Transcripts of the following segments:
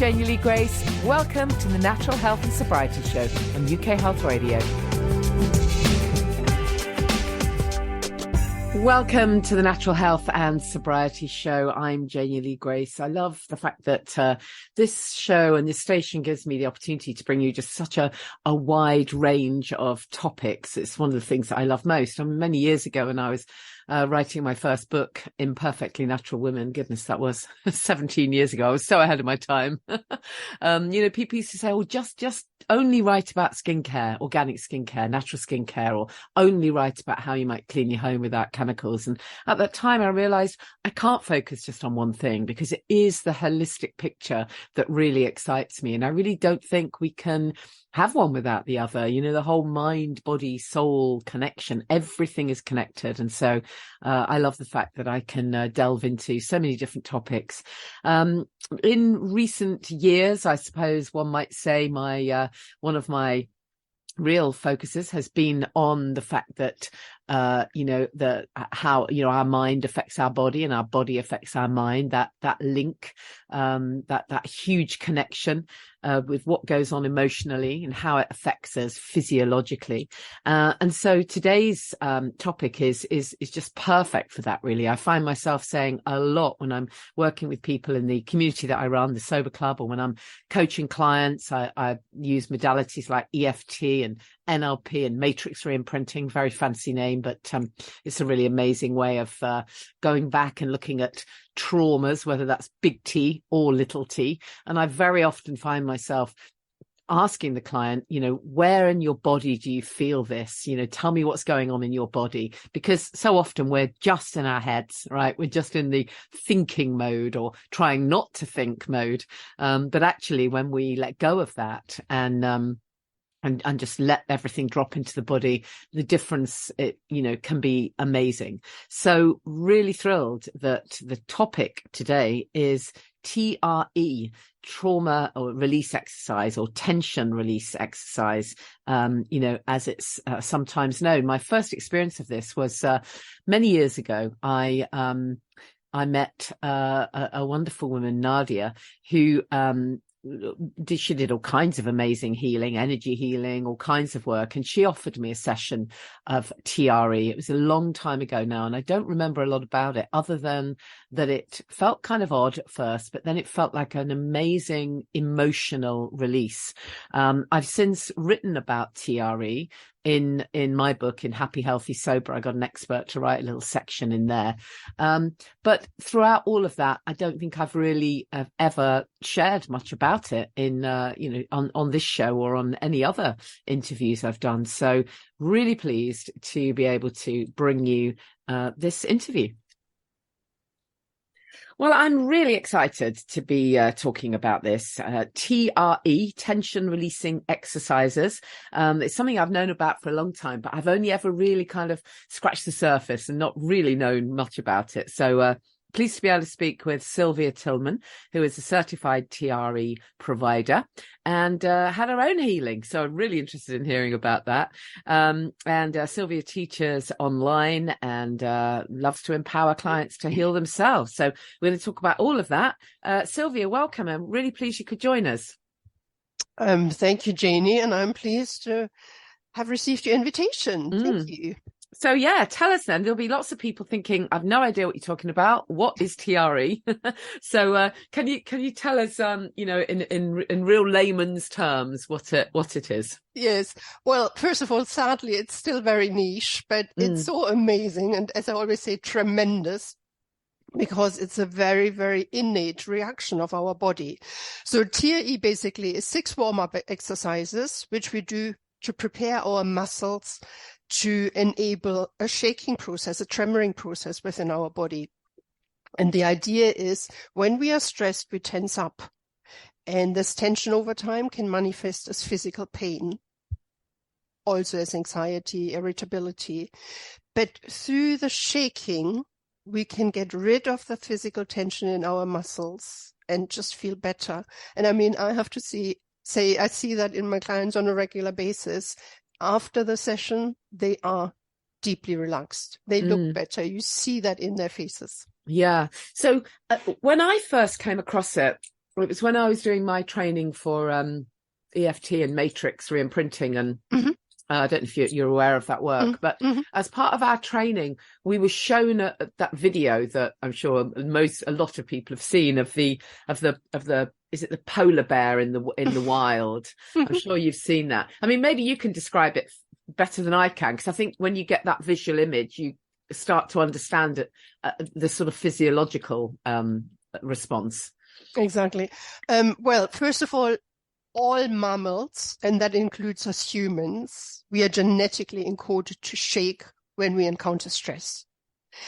Janey Lee Grace. Welcome to the Natural Health and Sobriety Show on UK Health Radio. Welcome to the Natural Health and Sobriety Show. I'm Janey Lee Grace. I love the fact that this show and this station gives me the opportunity to bring you just such a wide range of topics. It's one of the things that I love most. Many years ago when I was writing my first book, Imperfectly Natural Women, goodness, that was 17 years ago. I was so ahead of my time. People used to say, oh, just only write about skincare, organic skincare, natural skincare, or only write about how you might clean your home without chemicals. And at that time, I realized I can't focus just on one thing because it is the holistic picture that really excites me. And I really don't think we can have one without the other. You know, the whole mind, body, soul connection, everything is connected. And so I love the fact that I can delve into so many different topics. In recent years, I suppose one might say one of my real focuses has been on the fact that how our mind affects our body and our body affects our mind, that link, that huge connection with what goes on emotionally and how it affects us physiologically. And so today's topic is just perfect for that, really. I find myself saying a lot when I'm working with people in the community that I run, the Sober Club, or when I'm coaching clients. I use modalities like EFT and NLP and matrix reimprinting, very fancy name, but it's a really amazing way of going back and looking at traumas, whether that's big T or little t. And I very often find myself asking the client, where in your body do you feel this? Tell me what's going on in your body, because so often we're just in our heads, right? We're just in the thinking mode or trying not to think mode. But actually, when we let go of that and just let everything drop into the body, the difference, can be amazing. So really thrilled that the topic today is TRE, trauma or release exercise, or tension release exercise, as it's sometimes known. My first experience of this was many years ago. I met a wonderful woman, Nadia, who she did all kinds of amazing healing, energy healing, all kinds of work. And she offered me a session of TRE. It was a long time ago now, and I don't remember a lot about it other than that it felt kind of odd at first, but then it felt like an amazing emotional release. I've since written about TRE in my book, in Happy, Healthy, Sober. I got an expert to write a little section in there. But throughout all of that, I don't think I've really ever shared much about it in, on this show or on any other interviews I've done. So really pleased to be able to bring you this interview. Well, I'm really excited to be talking about this TRE, tension releasing exercises. It's something I've known about for a long time, but I've only ever really kind of scratched the surface and not really known much about it. So pleased to be able to speak with Sylvia Tillmann, who is a certified TRE provider and had her own healing. So I'm really interested in hearing about that. And Sylvia teaches online and loves to empower clients to heal themselves. So we're going to talk about all of that. Sylvia, welcome. I'm really pleased you could join us. Thank you, Janey, and I'm pleased to have received your invitation. Thank you. So yeah, tell us then. There'll be lots of people thinking, I've no idea what you're talking about. What is TRE? So can you tell us, in real layman's terms, what it is? Yes. Well, first of all, sadly, it's still very niche, but it's so amazing, and as I always say, tremendous, because it's a very, very innate reaction of our body. So TRE basically is 6 warm-up exercises, which we do to prepare our muscles to enable a shaking process, a tremoring process within our body. And the idea is when we are stressed, we tense up. And this tension over time can manifest as physical pain, also as anxiety, irritability. But through the shaking, we can get rid of the physical tension in our muscles and just feel better. And I mean, I have to say I see that in my clients on a regular basis. After the session, they are deeply relaxed. They look better. You see that in their faces. Yeah. So when I first came across it, It was when I was doing my training for EFT and matrix reimprinting, and I don't know if you're aware of that work, but as part of our training, we were shown that video that I'm sure a lot of people have seen of the is it the polar bear in the wild? I'm sure you've seen that. I mean, maybe you can describe it better than I can, because I think when you get that visual image, you start to understand the sort of physiological response. Exactly. Well, first of all mammals, and that includes us humans, we are genetically encoded to shake when we encounter stress.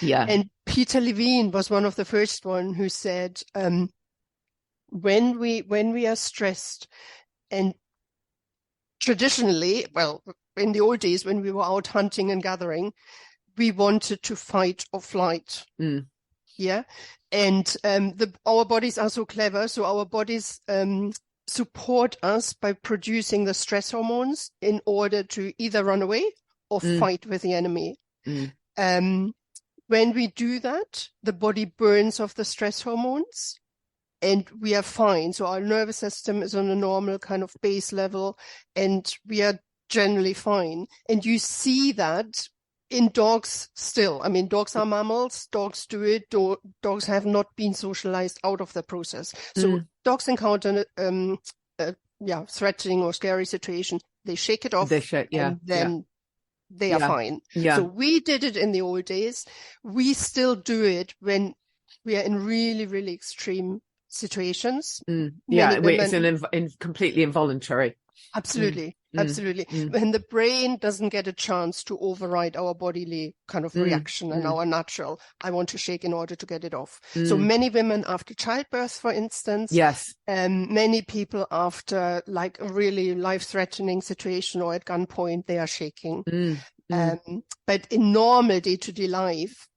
Yeah. And Peter Levine was one of the first one who said, when we are stressed, and traditionally, well, in the old days when we were out hunting and gathering, we wanted to fight or flight. Yeah. And our bodies are so clever, so our bodies support us by producing the stress hormones in order to either run away or fight with the enemy. When we do that, the body burns off the stress hormones and we are fine. So our nervous system is on a normal kind of base level and we are generally fine. And you see that in dogs still. I mean, dogs are mammals. Dogs do it. Dogs have not been socialized out of the process. So dogs encounter threatening or scary situation. They shake it off. And then they are fine. Yeah. So we did it in the old days. We still do it when we are in really, really extreme situations. It's completely involuntary. Absolutely. Absolutely. When the brain doesn't get a chance to override our bodily kind of reaction and our natural, I want to shake in order to get it off. So many women after childbirth, for instance, many people after like a really life-threatening situation or at gunpoint, they are shaking. But in normal day-to-day life,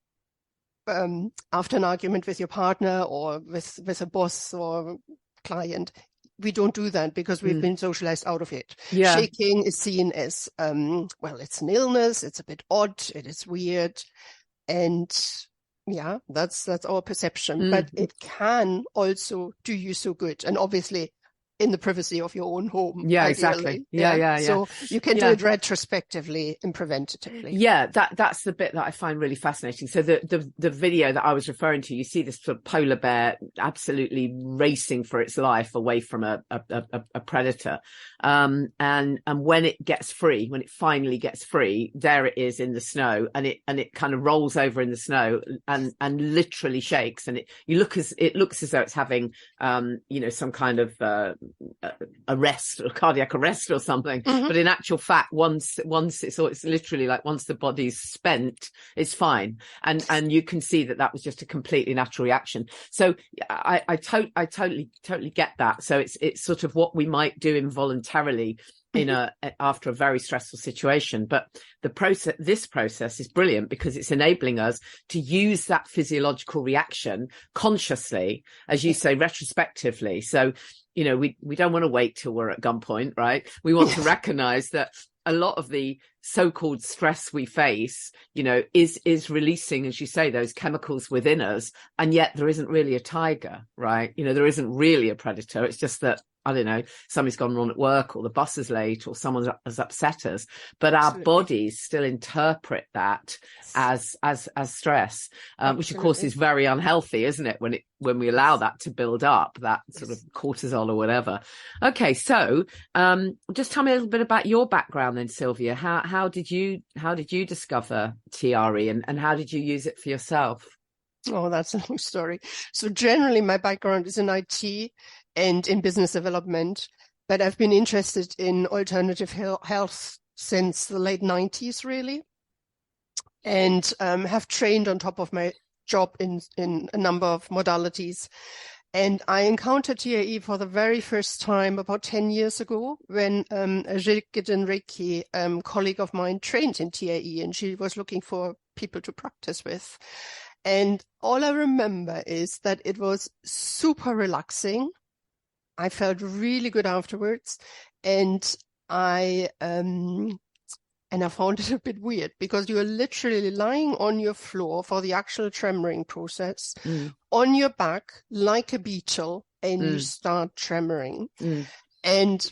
after an argument with your partner or with a boss or client, we don't do that because we've been socialized out of it. Yeah. Shaking is seen as, it's an illness. It's a bit odd. It is weird. And that's our perception, but it can also do you so good. And obviously in the privacy of your own home. Yeah, ideally. Exactly. Yeah. So you can do it retrospectively and preventatively. Yeah, that's the bit that I find really fascinating. So the video that I was referring to, you see this sort of polar bear absolutely racing for its life away from a predator. And when it gets free, when it finally gets free, there it is in the snow, and it kind of rolls over in the snow and literally shakes. And it looks as though it's having some kind of arrest or cardiac arrest or something, but in actual fact, once it's literally like once the body's spent, it's fine, and you can see that was just a completely natural reaction. So I totally get that. So it's sort of what we might do involuntarily after a very stressful situation, but this process is brilliant because it's enabling us to use that physiological reaction consciously, as you say, retrospectively. So we don't want to wait till we're at gunpoint, right? We want to recognize that a lot of the so-called stress we face, is releasing, as you say, those chemicals within us. And yet there isn't really a tiger, right? There isn't really a predator. It's just that, I don't know, somebody's gone wrong at work or the bus is late or someone has upset us. But our bodies still interpret that as stress, which of course is very unhealthy, isn't it? When we allow that to build up, that sort of cortisol or whatever. Okay. So, just tell me a little bit about your background then, Sylvia. How did you discover TRE and how did you use it for yourself? Oh, that's a long story. So generally my background is in IT and in business development, but I've been interested in alternative health since the late 90s, really, and have trained on top of my job in a number of modalities. And I encountered TRE for the very first time about 10 years ago when a Reiki colleague of mine trained in TRE, and she was looking for people to practice with. And all I remember is that it was super relaxing. I felt really good afterwards, and I found it a bit weird because you are literally lying on your floor for the actual tremoring process, on your back like a beetle, and you start tremoring. And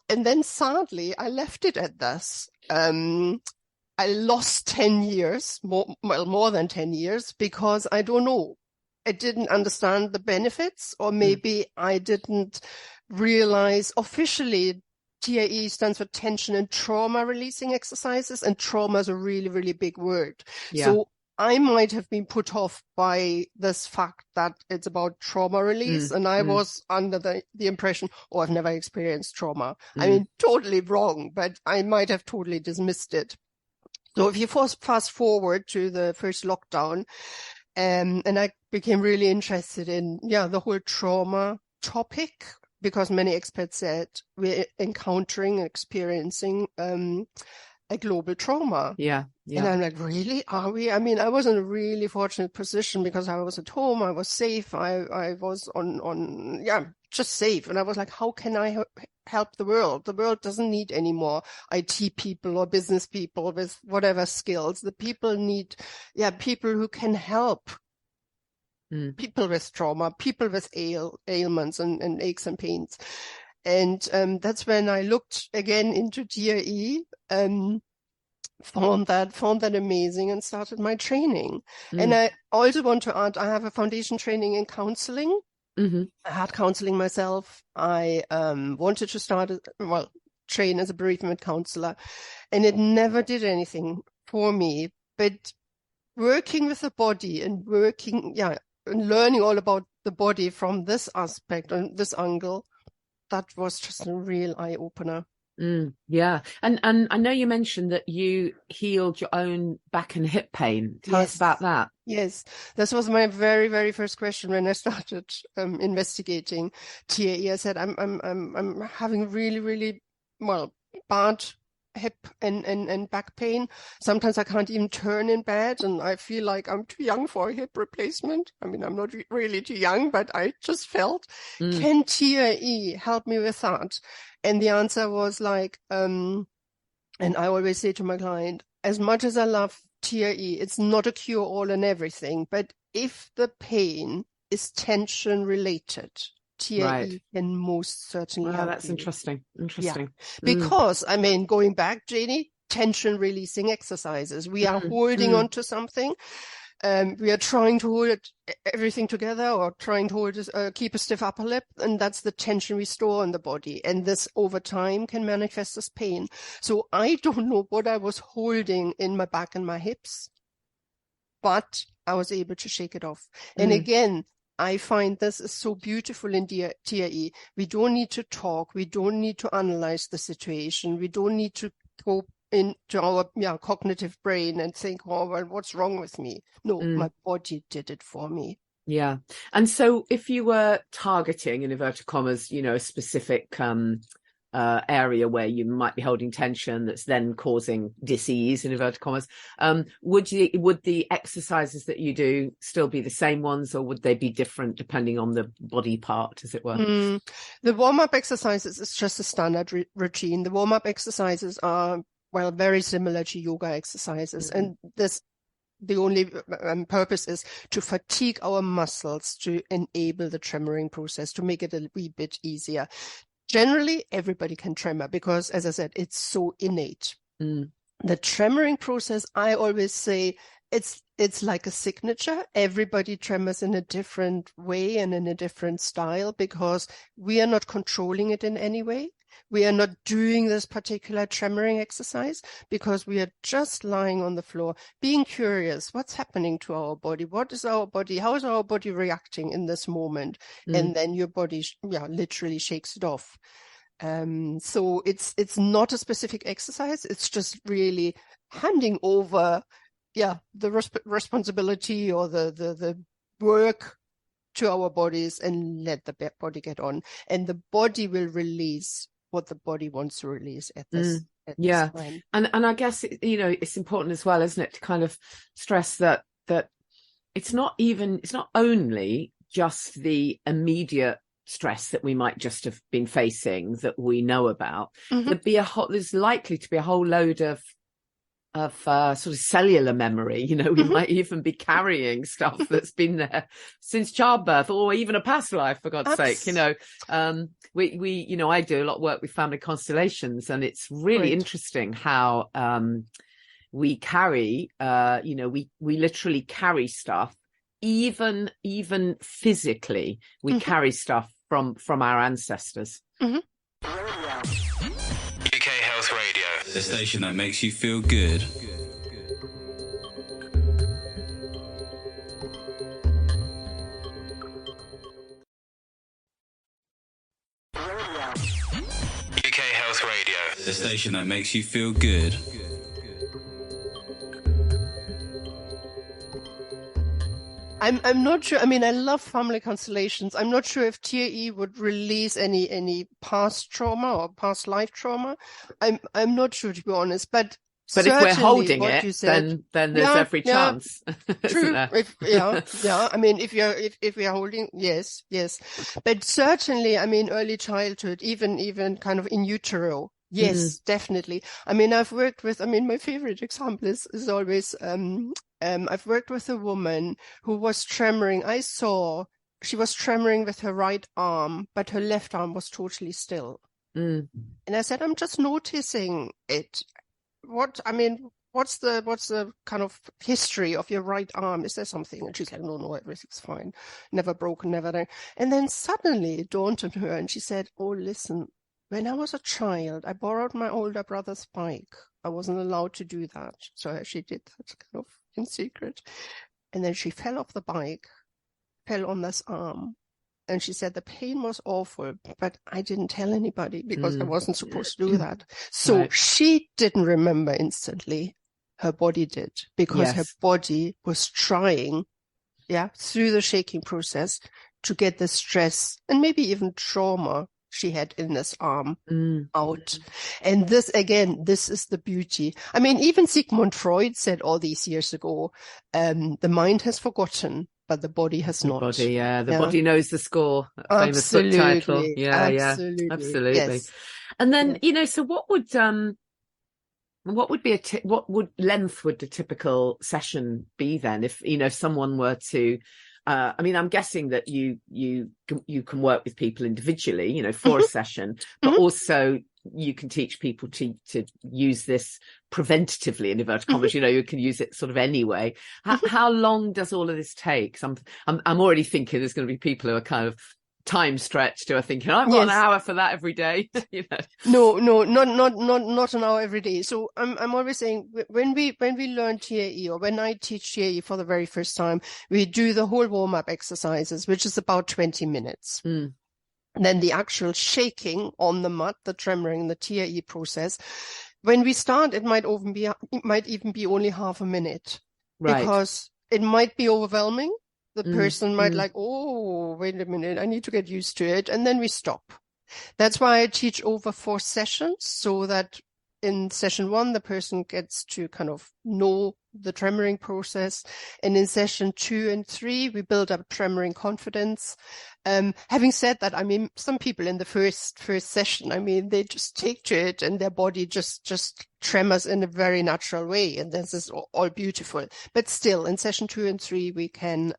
then sadly, I left it at this. I lost 10 years, more than 10 years, because I don't know. I didn't understand the benefits, or maybe I didn't realize officially TRE stands for tension and trauma releasing exercises, and trauma is a really, really big word. Yeah. So I might have been put off by this fact that it's about trauma release, and I was under the impression, oh, I've never experienced trauma. I mean, totally wrong, but I might have totally dismissed it. So if you fast forward to the first lockdown, and I became really interested in, the whole trauma topic, because many experts said we're encountering and experiencing a global trauma. Yeah. And I'm like, really? Are we? I mean, I was in a really fortunate position because I was at home. I was safe. I was just safe. And I was like, how can I help the world? The world doesn't need any more IT people or business people with whatever skills. The people need, people who can help. People with trauma, people with ailments and aches and pains. And that's when I looked again into TRE, found that amazing, and started my training. And I also want to add, I have a foundation training in counseling. I had counseling myself. I wanted to train as a bereavement counselor, and it never did anything for me. But working with the body and and learning all about the body from this aspect and this angle, that was just a real eye-opener. Yeah. And I know you mentioned that you healed your own back and hip pain. Tell us about that. Yes. This was my very, very first question when I started investigating TAE. I said, I'm having really, really, bad hip and back pain. Sometimes I can't even turn in bed, and I feel like I'm too young for a hip replacement. I mean, I'm not really too young, but I just felt, can TRE help me with that? And the answer was like, and I always say to my client, as much as I love TRE, it's not a cure-all and everything, but if the pain is tension related, TRE can most certainly help that's you. Interesting. Yeah. Because, I mean, going back, Janey, tension releasing exercises. We are holding on to something. We are trying to hold everything together, or trying to keep a stiff upper lip, and that's the tension we store in the body. And this over time can manifest as pain. So I don't know what I was holding in my back and my hips, but I was able to shake it off. And again, I find this is so beautiful in TRE. We don't need to talk. We don't need to analyze the situation. We don't need to go into our cognitive brain and think, oh, well, what's wrong with me? No, my body did it for me. Yeah. And so if you were targeting, in inverted commas, a specific area where you might be holding tension that's then causing disease, in inverted commas, would the exercises that you do still be the same ones, or would they be different depending on the body part, as it were? The warm-up exercises is just a standard routine. The warm-up exercises are very similar to yoga exercises, and the only purpose is to fatigue our muscles, to enable the tremoring process, to make it a wee bit easier. Generally, everybody can tremor because, as I said, it's so innate. The tremoring process, I always say, it's like a signature. Everybody tremors in a different way and in a different style, because we are not controlling it in any way. We are not doing this particular tremoring exercise because we are just lying on the floor, being curious. What's happening to our body? What is our body? How is our body reacting in this moment? And then your body, literally shakes it off. So it's not a specific exercise. It's just really handing over, the responsibility or the work to our bodies, and let the body get on. And the body will release what the body wants to release at this time. And I guess it's important as well, isn't it, to kind of stress that it's not only just the immediate stress that we might just have been facing that we know about. There's likely to be a whole load of sort of cellular memory. You know, we might even be carrying stuff that's been there since childbirth, or even a past life, for God's sake. You know, we you know, I do a lot of work with family constellations, and it's really interesting how we carry, you know, we literally carry stuff, even physically, we carry stuff from our ancestors. UK Health Radio, the station that makes you feel good. UK Health Radio, the station that makes you feel good. I'm not sure. I mean, I love family constellations. I'm not sure if TAE would release any past trauma or past life trauma. I'm not sure, to be honest. But if we're holding it, then there's every chance. True. I mean, if we are holding, yes. But certainly, I mean, early childhood, even kind of in utero. Yes, definitely. I mean, I've worked with, I mean, my favorite example is always, I've worked with a woman who was tremoring. I saw she was tremoring with her right arm, but her left arm was totally still. And I said, I'm just noticing it. What's the kind of history of your right arm? Is there something? And she's like, no, everything's fine. Never broken, never done. And then suddenly it dawned on her, and she said, oh, listen, when I was a child, I borrowed my older brother's bike. I wasn't allowed to do that. So she did that kind of in secret. And then she fell off the bike, fell on this arm. And she said the pain was awful, but I didn't tell anybody because I wasn't supposed to do that. So she didn't remember instantly. Her body did, because her body was trying, through the shaking process to get the stress and maybe even trauma she had in this arm out. And this, again, this is the beauty. I mean, even Sigmund Freud said all these years ago, the mind has forgotten, but the body has not. The body knows the score. Famous book title. Absolutely. Yes. And then, you know, so what would be what length would the typical session be then? If, you know, if someone were to, I mean, I'm guessing that you can work with people individually, you know, for a session, but also you can teach people to use this preventatively, in inverted commas. You know, you can use it sort of anyway. How long does all of this take? I'm already thinking there's going to be people who are kind of time stretched, who are thinking, I've got an hour for that every day. You know? No, not an hour every day. So I'm always saying, when we learn TAE, or when I teach TAE for the very first time, we do the whole warm-up exercises, which is about 20 minutes. And then the actual shaking on the mat, the tremoring, the TAE process. When we start, it might even be only half a minute, because it might be overwhelming. The person might like, oh, wait a minute, I need to get used to it. And then we stop. That's why I teach over 4 sessions, so that in session 1, the person gets to kind of know the tremoring process. And in session 2 and 3, we build up tremoring confidence. Having said that, I mean, some people in the first session, I mean, they just take to it and their body just tremors in a very natural way. And this is all beautiful. But still, in session 2 and 3, we can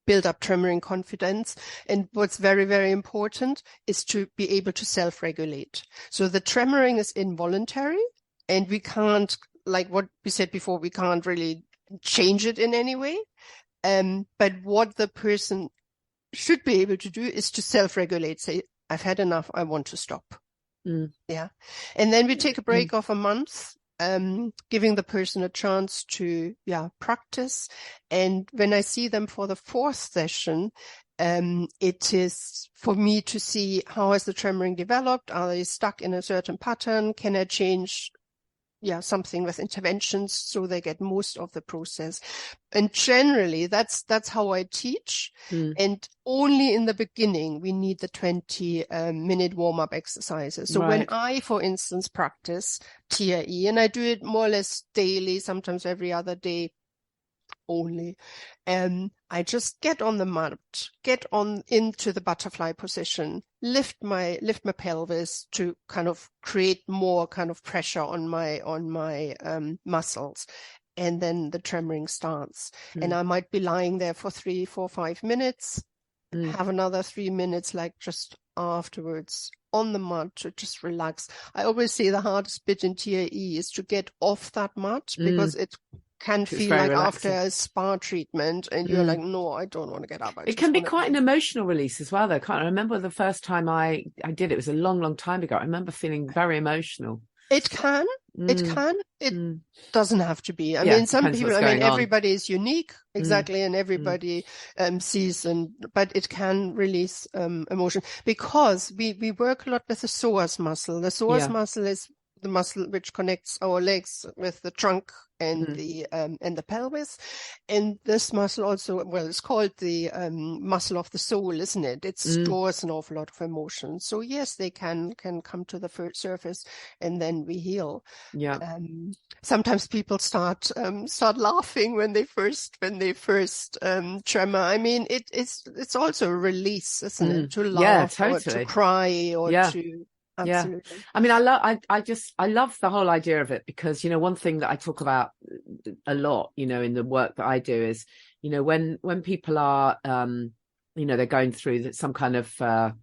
build up tremoring confidence. And what's very, very important is to be able to self-regulate. So the tremoring is involuntary, and we can't, like what we said before, we can't really change it in any way. But what the person should be able to do is to self-regulate, say, I've had enough, I want to stop. Yeah. And then we take a break of a month, giving the person a chance to, practice. And when I see them for the 4th session, it is for me to see, how has the tremoring developed? Are they stuck in a certain pattern? Can I change something with interventions so they get most of the process? And generally that's how I teach. And only in the beginning we need the 20-minute warm-up exercises. So when I, for instance, practice TAE, and I do it more or less daily, sometimes every other day, only. I just get on the mat, get on into the butterfly position, lift my pelvis to kind of create more kind of pressure on my muscles. And then the tremoring starts. And I might be lying there for 3, 4, 5 minutes, have another 3 minutes, like just afterwards on the mat to just relax. I always say the hardest bit in TAE is to get off that mat, because it can feel like relaxing after a spa treatment, and you're like, no, I don't want to get up. It can be quite an emotional release as well, though. I remember the first time I did it was a long, long time ago. I remember feeling very emotional. It can. It doesn't have to be. I mean, some people, everybody is unique, exactly, and everybody sees, but it can release emotion, because we work a lot with the psoas muscle. The psoas muscle is the muscle which connects our legs with the trunk and the pelvis. And this muscle also, well, it's called the muscle of the soul, isn't it? It stores an awful lot of emotion. So yes, they can come to the surface, and then we heal. Yeah. Sometimes people start laughing when they first tremor. I mean, it's also a release, isn't it? To laugh, or to cry, or to. Absolutely. Yeah. I mean, I love the whole idea of it, because, one thing that I talk about a lot, in the work that I do is, when people are, they're going through some kind of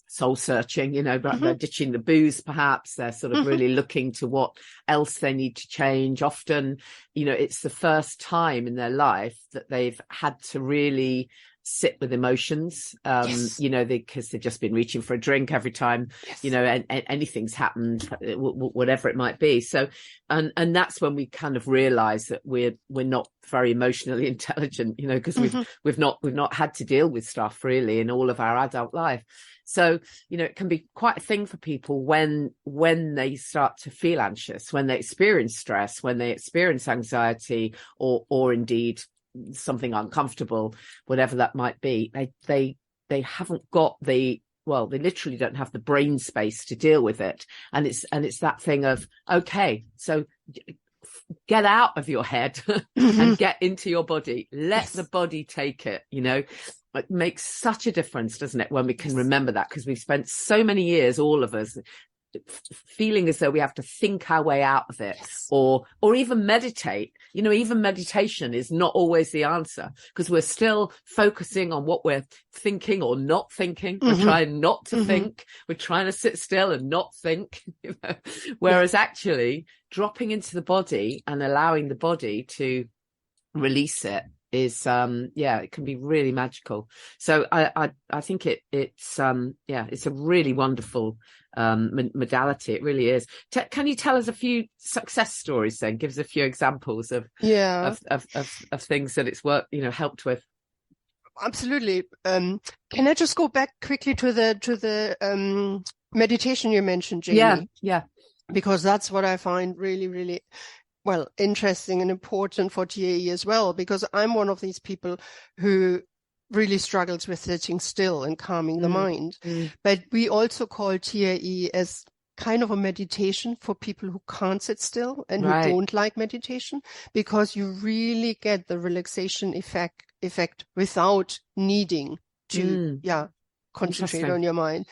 soul searching, they're ditching the booze, perhaps they're sort of really looking to what else they need to change. Often, it's the first time in their life that they've had to really sit with emotions, because they've just been reaching for a drink every time, and anything's happened, whatever it might be. So, and that's when we kind of realize that we're not very emotionally intelligent, because we've not had to deal with stuff really in all of our adult life. So, it can be quite a thing for people when they start to feel anxious, when they experience stress, when they experience anxiety, or indeed something uncomfortable, whatever that might be. They haven't got they literally don't have the brain space to deal with it. And it's that thing of, okay, so get out of your head and get into your body. Let the body take it, It makes such a difference, doesn't it, when we can remember that, because we've spent so many years, all of us, feeling as though we have to think our way out of it, or even meditate. Even meditation is not always the answer, because we're still focusing on what we're thinking or not thinking. We're trying not to think. We're trying to sit still and not think. Whereas actually dropping into the body and allowing the body to release it is it can be really magical. So I think it's a really wonderful modality. It really is. Can you tell us a few success stories then? Give us a few examples of things that it's worked, helped with. Absolutely. Can I just go back quickly to the meditation you mentioned, Janey? Yeah. Because that's what I find really, really interesting and important for TAE as well, because I'm one of these people who really struggles with sitting still and calming the mind. But we also call TAE as kind of a meditation for people who can't sit still and who don't like meditation, because you really get the relaxation effect without needing to concentrate on your mind.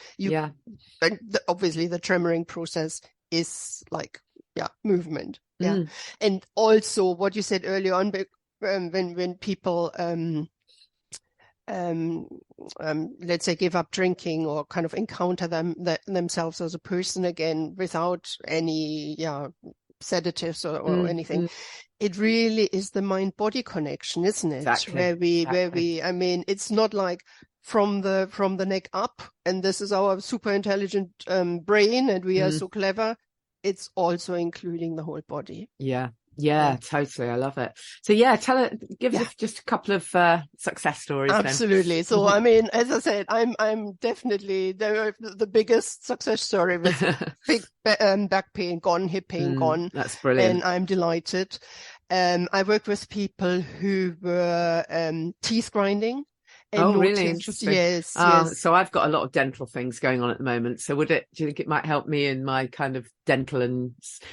Obviously the tremoring process is like movement. And also what you said earlier on, when people let's say give up drinking, or kind of encounter themselves as a person again without any sedatives or anything, it really is the mind-body connection, isn't it? Exactly. Where we I mean, it's not like from the neck up, and this is our super intelligent brain, and we are so clever. It's also including the whole body. Yeah, totally. I love it. So give us just a couple of success stories. Absolutely. Then. So I mean, as I said, I'm definitely the biggest success story with big back pain gone, hip pain gone. That's brilliant. And I'm delighted. I work with people who were teeth grinding, Oh, really interesting. Yes. So I've got a lot of dental things going on at the moment. So do you think it might help me in my kind of dental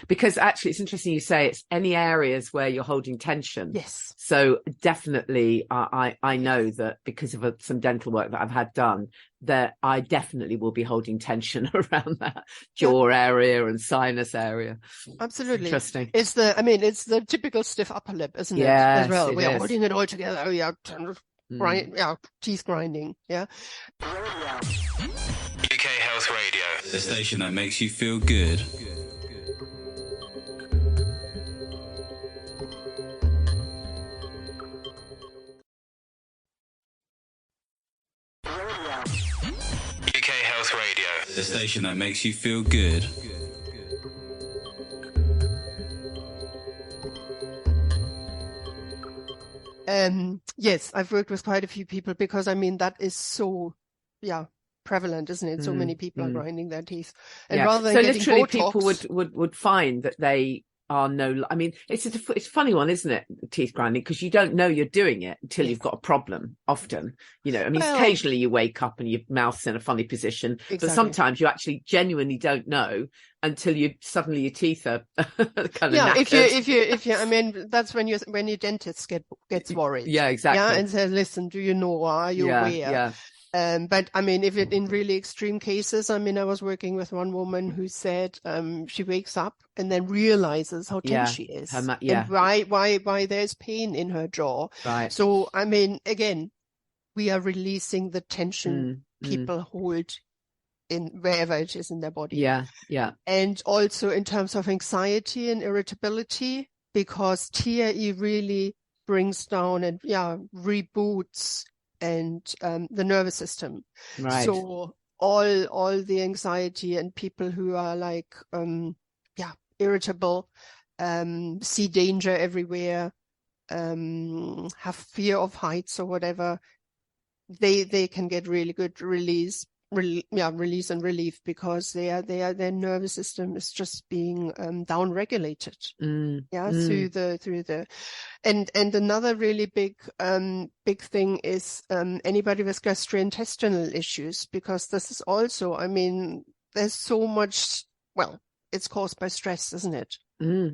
because actually it's interesting you say it's any areas where you're holding tension. Yes. So definitely I know that because of some dental work that I've had done, that I definitely will be holding tension around that jaw area and sinus area. Absolutely. Interesting. It's the typical stiff upper lip, isn't it? Yes, as well. We're is. holding it all together. Yeah. Teeth grinding. Yeah. UK Health Radio, the station that makes you feel good. UK Health Radio, the station that makes you feel good. Yes, I've worked with quite a few people because that is so, prevalent, isn't it? So many people are grinding their teeth, and rather than getting literally Botox, people would find that they are it's a funny one, isn't it? Teeth grinding, because you don't know you're doing it until you've got a problem. Often, occasionally you wake up and your mouth's in a funny position, but sometimes you actually genuinely don't know until suddenly your teeth are kind of knackered. if you that's when your dentist gets worried. Yeah, exactly. And says, listen, do you know, are you aware? Yeah. But if it in really extreme cases, I was working with one woman who said she wakes up and then realizes how tense she is, and why there's pain in her jaw. Right. So again, we are releasing the tension people hold in wherever it is in their body. Yeah. And also in terms of anxiety and irritability, because TRE really brings down and reboots and the nervous system. Right. So all the anxiety and people who are like irritable, see danger everywhere, have fear of heights or whatever, they can get really good release and relief, because their nervous system is just being down regulated. Through the and another really big thing is anybody with gastrointestinal issues, because this is also, there's so much, it's caused by stress, isn't it?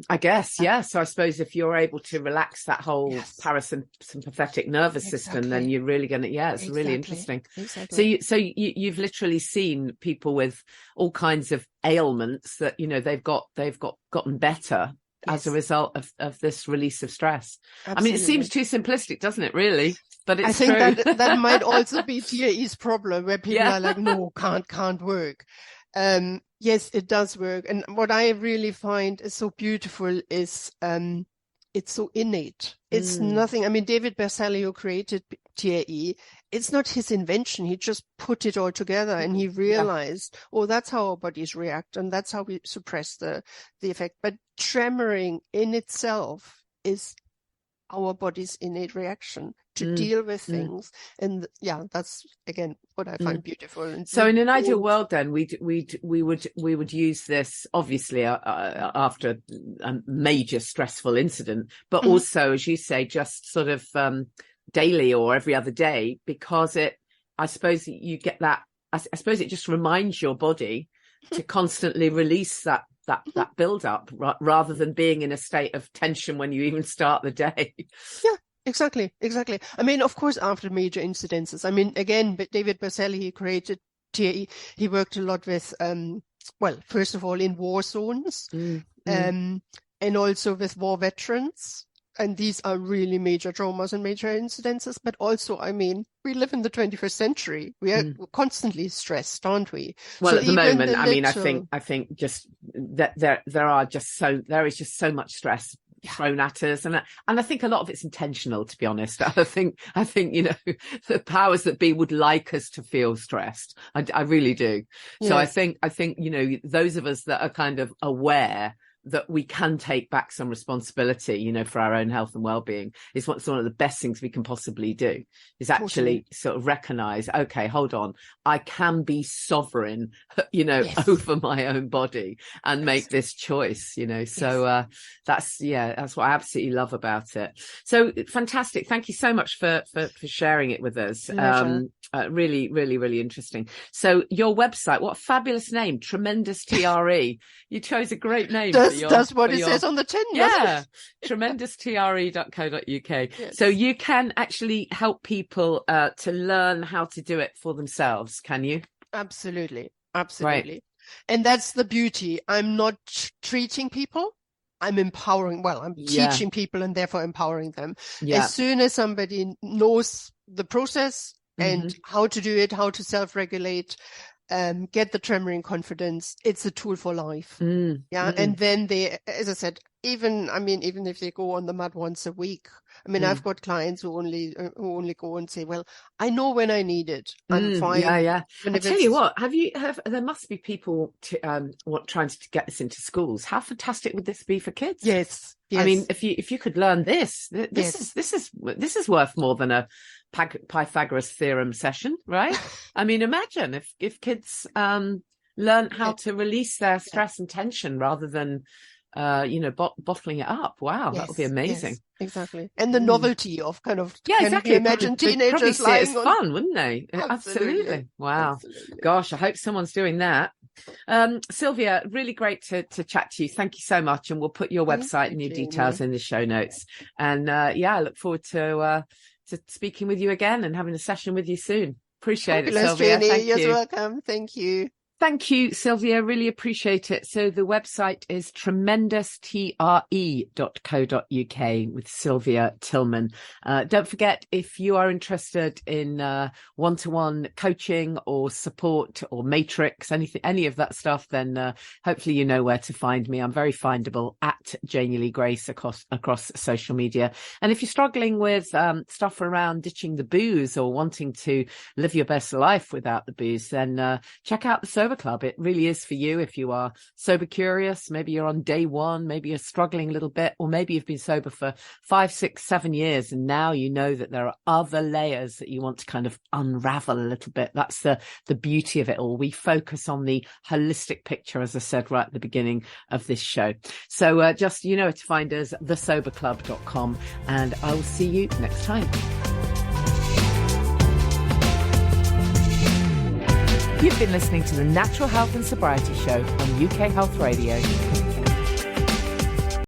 I guess, yeah. So I suppose if you're able to relax that whole parasympathetic nervous system, then you're really going to, it's really interesting. Exactly. So you've literally seen people with all kinds of ailments that, they've gotten better as a result of this release of stress. Absolutely. It seems too simplistic, doesn't it, really? But it's true. I true. think that might also be TRE's problem, where people are like, no, can't work. Yes, it does work. And what I really find is so beautiful is it's so innate. It's nothing. David Berceli, who created TRE, it's not his invention. He just put it all together, and he realized, that's how our bodies react, and that's how we suppress the effect. But tremoring in itself is our body's innate reaction to deal with things. And that's again what I find beautiful. And so in an ideal world, then we would use this obviously after a major stressful incident, but also, as you say, just sort of daily or every other day, because I suppose you get that. I suppose it just reminds your body to constantly release that build up, rather than being in a state of tension when you even start the day. Yeah, exactly. Of course, after major incidences. Again, but David Berceli, he created TRE. He worked a lot with, first of all, in war zones, and also with war veterans. And these are really major traumas and major incidences. But also, we live in the 21st century. We are constantly stressed, aren't we? Well, so at the moment, I think just that there is just so much stress thrown at us, and I think a lot of it's intentional, to be honest. I think the powers that be would like us to feel stressed. I really do. Yes. So I think those of us that are kind of aware that we can take back some responsibility, you know, for our own health and well-being is what's one of the best things we can possibly do, is actually sort of recognize, okay, hold on, I can be sovereign, you know, over my own body and make this choice, you know. So that's what I absolutely love about it. So fantastic. Thank you so much for sharing it with us. Really, really, really interesting. So your website, what a fabulous name, Tremendous TRE. You chose a great name. That's what it says on the tin. Yeah, tremendoustre.co.uk. Yes. So you can actually help people to learn how to do it for themselves, can you? Absolutely. Right. And that's the beauty. I'm not treating people. I'm empowering. Well, I'm teaching people and therefore empowering them. Yeah. As soon as somebody knows the process and how to do it, how to self-regulate, get the tremoring confidence, it's a tool for life. And then they, as I said, even if they go on the mat once a week, I've got clients who only go and say, well, I know when I need it, I'm fine. I tell you what, there must be people trying to get this into schools. How fantastic would this be for kids? Yes. I mean, if you could learn this is worth more than a Pythagoras theorem session, right? I mean, imagine if kids learn how to release their stress and tension rather than bottling it up. Wow, that would be amazing. Yes, exactly. And the novelty of exactly. Imagine teenagers lying on. Fun, wouldn't they? Absolutely. Wow. Absolutely. Gosh, I hope someone's doing that. Sylvia, really great to chat to you. Thank you so much. And we'll put your website and your details in the show notes. And I look forward to speaking with you again and having a session with you soon. Appreciate it, Sylvia. Janey. You're welcome. Thank you. Thank you, Sylvia. Really appreciate it. So the website is tremendoustre.co.uk with Sylvia Tillmann. Don't forget, if you are interested in one-to-one coaching or support or matrix, any of that stuff, then hopefully you know where to find me. I'm very findable at Janey Lee Grace across social media. And if you're struggling with stuff around ditching the booze or wanting to live your best life without the booze, then check out the Sober Club. It really is for you if you are sober curious. Maybe you're on day one, maybe you're struggling a little bit, or maybe you've been sober for 5, 6, 7 years and now you know that there are other layers that you want to kind of unravel a little bit. That's the beauty of it all. We focus on the holistic picture, as I said right at the beginning of this show. So just to find us, thesoberclub.com, and I will see you next time. You've been listening to the Natural Health and Sobriety Show on UK Health Radio.